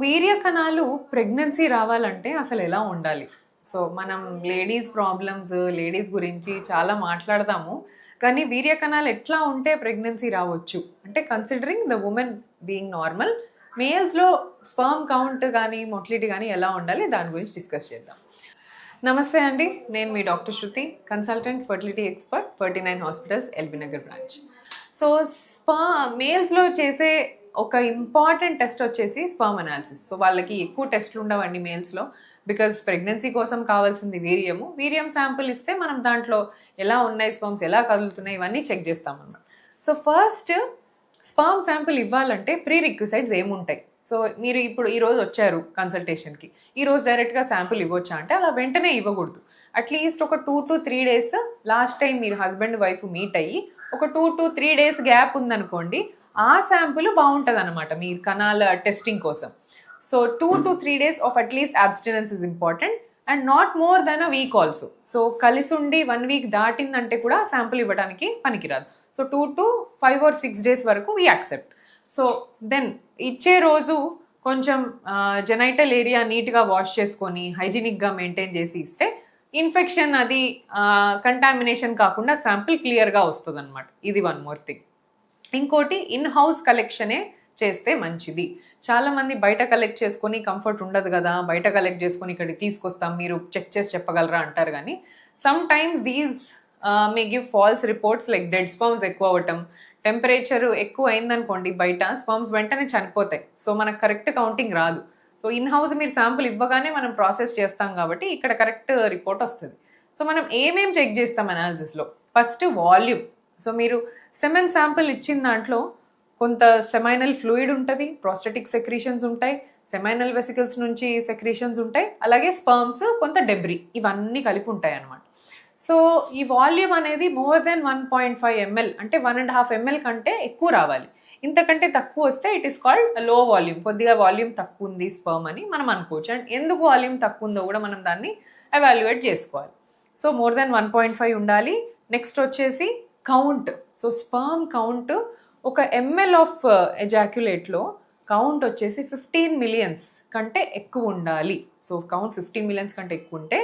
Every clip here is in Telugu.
వీర్య కణాలు ప్రెగ్నెన్సీ రావాలంటే అసలు ఎలా ఉండాలి? సో మనం లేడీస్ ప్రాబ్లమ్స్, లేడీస్ గురించి చాలా మాట్లాడతాము. కానీ వీర్య కణాలు ఎట్లా ఉంటే ప్రెగ్నెన్సీ రావచ్చు? అంటే considering the women being normal, మేల్స్‌లో స్పెర్మ్ కౌంట్ గానీ, మొటిలిటీ గానీ ఎలా ఉండాలి? దాని గురించి డిస్కస్ చేద్దాం. నమస్తే అండి. నేను మీ doctor Shruti, consultant fertility expert, 39 hospitals, LB Nagar branch. So మేల్స్లో చేసే ఒక ఇంపార్టెంట్ టెస్ట్ వచ్చేసి స్పర్మ్ అనాలిసిస్. సో వాళ్ళకి ఎక్కువ టెస్ట్లు ఉండవండి మేల్స్లో, బికాజ్ ప్రెగ్నెన్సీ కోసం కావాల్సింది వీర్యం శాంపుల్ ఇస్తే మనం దాంట్లో ఎలా ఉన్నాయి స్పర్మ్స్, ఎలా కదులుతున్నాయి, ఇవన్నీ చెక్ చేస్తామన్నమాట. సో ఫస్ట్ స్పర్మ్ శాంపుల్ ఇవ్వాలంటే ప్రీ రిక్విసైడ్స్ ఏముంటాయి? సో మీరు ఇప్పుడు ఈరోజు వచ్చారు కన్సల్టేషన్కి, ఈరోజు డైరెక్ట్గా శాంపుల్ ఇవ్వచ్చా అంటే అలా వెంటనే ఇవ్వకూడదు. అట్లీస్ట్ ఒక 2 to 3 days, లాస్ట్ టైం మీరు హస్బెండ్ వైఫ్ మీట్ అయ్యి ఒక 2 to 3 days గ్యాప్ ఉందనుకోండి, ఆ శాంపుల్ బాగుంటుంది అనమాట మీ కణాల టెస్టింగ్ కోసం. So 2 to 3 days of at least abstinence is important and not more than a week also. So కలిసి ఉండి 1 week దాటిందంటే కూడా శాంపుల్ ఇవ్వడానికి పనికిరాదు. సో 2 to 5 or 6 days వరకు వీ యాక్సెప్ట్. సో దెన్ ఇచ్చే రోజు కొంచెం జెనైటల్ ఏరియా నీట్గా వాష్ చేసుకొని హైజీనిక్గా మెయింటైన్ చేసి ఇస్తే ఇన్ఫెక్షన్ అది కంటామినేషన్ కాకుండా శాంపిల్ క్లియర్గా వస్తుంది అనమాట. ఇది వన్ మోర్ థింగ్. ఇంకోటి ఇన్ హౌస్ కలెక్షనే చేస్తే మంచిది. చాలామంది బయట కలెక్ట్ చేసుకొని కంఫర్ట్ ఉండదు కదా, బయట కలెక్ట్ చేసుకొని ఇక్కడికి తీసుకొస్తాం మీరు చెక్ చేసి చెప్పగలరా అంటారు. కానీ sometimes these may give false reports, like dead sperms ఎక్కువ అవ్వటం, టెంపరేచర్ ఎక్కువ అయిందనుకోండి బయట స్పర్మ్స్ వెంటనే చనిపోతాయి. సో మనకు కరెక్ట్ కౌంటింగ్ రాదు. సో ఇన్ హౌస్ మీరు శాంపుల్ ఇవ్వగానే మనం ప్రాసెస్ చేస్తాం కాబట్టి ఇక్కడ కరెక్ట్ రిపోర్ట్ వస్తుంది. సో మనం ఏమేం చెక్ చేస్తాం అనాలిసిస్లో? First volume. సో మీరు సెమెన్ శాంపుల్ ఇచ్చిన దాంట్లో కొంత సెమైనల్ ఫ్లూయిడ్ ఉంటుంది, ప్రోస్టెటిక్ సెక్రీషన్స్ ఉంటాయి, సెమైనల్ వెసికల్స్ నుంచి సెక్రీషన్స్ ఉంటాయి, అలాగే స్పర్మ్స్, కొంత డెబ్రీ, ఇవన్నీ కలిపి ఉంటాయి అన్నమాట. సో ఈ వాల్యూమ్ అనేది మోర్ దెన్ 1.5 ml, అంటే 1.5 ml కంటే ఎక్కువ రావాలి. ఇంతకంటే తక్కువ వస్తే ఇట్ ఈస్ కాల్డ్ లో వాల్యూమ్. కొద్దిగా వాల్యూమ్ తక్కువ ఉంది స్పర్మ్ అని మనం అనుకోవచ్చు. అండ్ ఎందుకు వాల్యూమ్ తక్కువ ఉందో కూడా మనం దాన్ని ఎవాల్యుయేట్ చేసుకోవాలి. సో మోర్ దెన్ 1.5 ఉండాలి. నెక్స్ట్ వచ్చేసి కౌంట్. సో స్పర్మ్ కౌంట్ ఒక ml ఆఫ్ ఎజాక్యులేట్లో కౌంట్ వచ్చేసి 15 millions కంటే ఎక్కువ ఉండాలి. సో కౌంట్ 15 millions కంటే ఎక్కువ ఉంటే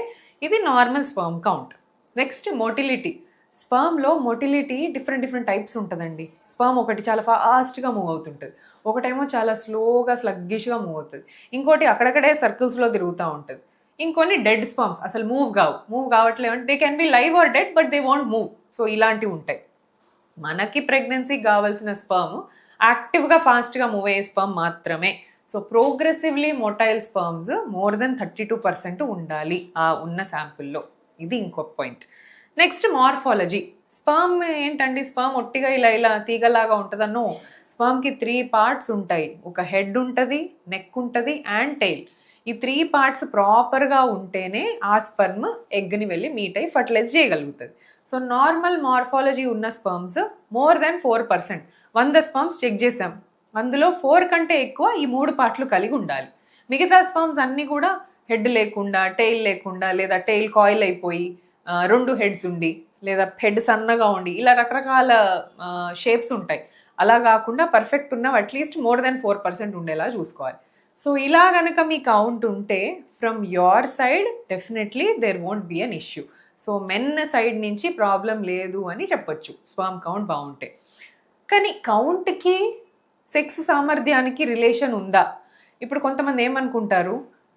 ఇది normal sperm count. Next motility. స్పర్మ్లో మోటిలిటీ డిఫరెంట్ టైప్స్ ఉంటుందండి. స్పర్మ్ ఒకటి చాలా ఫాస్ట్గా మూవ్ అవుతుంటుంది, ఒకటేమో చాలా స్లోగా స్లగ్గిష్గా మూవ్ అవుతుంది, ఇంకోటి అక్కడక్కడే సర్కిల్స్లో తిరుగుతూ ఉంటుంది, ఇంకొన్ని డెడ్ స్పర్మ్స్ అసలు మూవ్ కావట్లేదు అంటే they can be live are dead but they want move. So ఇలాంటివి ఉంటాయి. మనకి ప్రెగ్నెన్సీకి కావాల్సిన స్పర్మ్ యాక్టివ్గా ఫాస్ట్గా మూవ్ అయ్యే స్పర్మ్ మాత్రమే. So progressively motile sperms more then 32% ఉండాలి ఆ ఉన్న శాంపుల్లో. ఇది ఇంకొక పాయింట్. Next morphology. స్పర్మ్ ఏంటండి, స్పర్మ్ ఒట్టిగా ఇలా తీగలాగా ఉంటుందన్నో. స్పర్మ్కి 3 parts ఉంటాయి. ఒక హెడ్ ఉంటుంది, నెక్ ఉంటుంది అండ్ టెయిల్. ఈ 3 parts ప్రాపర్గా ఉంటేనే ఆ స్పర్మ్ ఎగ్ని వెళ్ళి మీట్ అయ్యి ఫర్టిలైజ్ చేయగలుగుతుంది. సో నార్మల్ మార్ఫాలజీ ఉన్న sperms more than 4%. 100 sperms check చేసాం, అందులో 4 కంటే ఎక్కువ ఈ 3 parts కలిగి ఉండాలి. మిగతా స్పర్మ్స్ అన్నీ కూడా హెడ్ లేకుండా, టెయిల్ లేకుండా, లేదా టెయిల్ కాయిల్ అయిపోయి 2 heads ఉండి, లేదా హెడ్ సన్నగా ఉండి, ఇలా రకరకాల షేప్స్ ఉంటాయి. అలా కాకుండా పర్ఫెక్ట్ ఉన్నవి అట్లీస్ట్ మోర్ దెన్ 4% ఉండేలా చూసుకోవాలి. సో ఇలా కనుక మీ కౌంట్ ఉంటే from your side definitely there won't be an issue. So men side నుంచి ప్రాబ్లం లేదు అని చెప్పొచ్చు స్పర్మ్ కౌంట్ బాగుంటే. కానీ కౌంట్కి సెక్స్ సామర్థ్యానికి రిలేషన్ ఉందా? ఇప్పుడు కొంతమంది ఏమనుకుంటారు,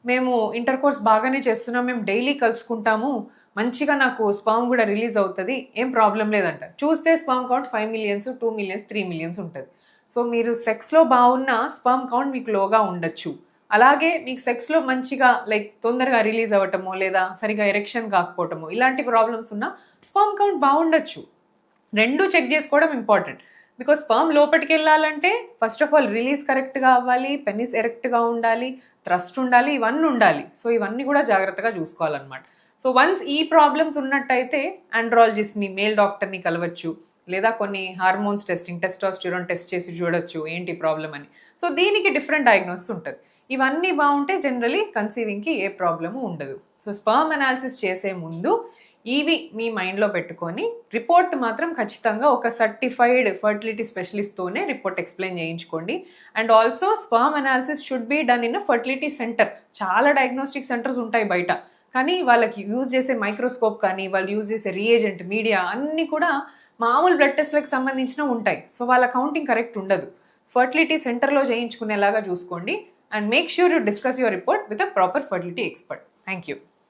మేము ఇంటర్ కోర్స్ బాగానే చేస్తున్నాం, మేము డైలీ కలుసుకుంటాము, మంచిగా నాకు స్పర్మ్ కూడా రిలీజ్ అవుతుంది, ఏం ప్రాబ్లం లేదంటారు. చూస్తే sperm count 5 millions, 2 millions, 3 millions ఉంటుంది. సో మీరు సెక్స్లో బాగున్న స్పర్మ్ కౌంట్ మీకు లోగా ఉండొచ్చు. అలాగే మీకు సెక్స్లో మంచిగా లైక్ తొందరగా రిలీజ్ అవ్వటమో, లేదా సరిగా ఎరెక్షన్ కాకపోవటమో, ఇలాంటి ప్రాబ్లమ్స్ ఉన్న స్పర్మ్ కౌంట్ బాగుండొచ్చు. రెండు చెక్ చేసుకోవడం ఇంపార్టెంట్. బికాస్ స్పర్మ్ లోపలికి వెళ్ళాలంటే ఫస్ట్ ఆఫ్ ఆల్ రిలీజ్ కరెక్ట్గా అవ్వాలి, పెనిస్ ఎరెక్ట్గా ఉండాలి, థ్రస్ట్ ఉండాలి, ఇవన్నీ ఉండాలి. సో ఇవన్నీ కూడా జాగ్రత్తగా చూసుకోవాలన్నమాట. సో వన్స్ ఈ ప్రాబ్లమ్స్ ఉన్నట్టయితే ఆండ్రాలజిస్ట్ని, మేల్ డాక్టర్ని కలవచ్చు, లేదా కొన్ని హార్మోన్స్ టెస్టింగ్, టెస్టోస్టెరాన్ టెస్ట్ చేసి చూడొచ్చు ఏంటి ప్రాబ్లం అని. సో దీనికి డిఫరెంట్ డయాగ్నోసిస్ ఉంటుంది. ఇవన్నీ బాగుంటే జనరలీ కన్సీవింగ్కి ఏ ప్రాబ్లము ఉండదు. సో స్పర్మ్ అనాలిసిస్ చేసే ముందు ఇవి మీ మైండ్లో పెట్టుకొని రిపోర్ట్ మాత్రం ఖచ్చితంగా ఒక సర్టిఫైడ్ ఫర్టిలిటీ స్పెషలిస్ట్తోనే రిపోర్ట్ ఎక్స్ప్లెయిన్ చేయించుకోండి. And also sperm analysis should be done in a fertility centre. చాలా డయాగ్నోస్టిక్ సెంటర్స్ ఉంటాయి బయట, కానీ వాళ్ళకి యూజ్ చేసే మైక్రోస్కోప్ కానీ వాళ్ళు యూజ్ చేసే రియేజెంట్ మీడియా అన్నీ కూడా మామూలు బ్లడ్ టెస్ట్లకు సంబంధించిన ఉంటాయి. సో వాళ్ళ కౌంటింగ్ కరెక్ట్ ఉండదు. ఫర్టిలిటీ సెంటర్లో చేయించుకునేలాగా చూసుకోండి. And make sure you discuss your report with a proper fertility expert. Thank you.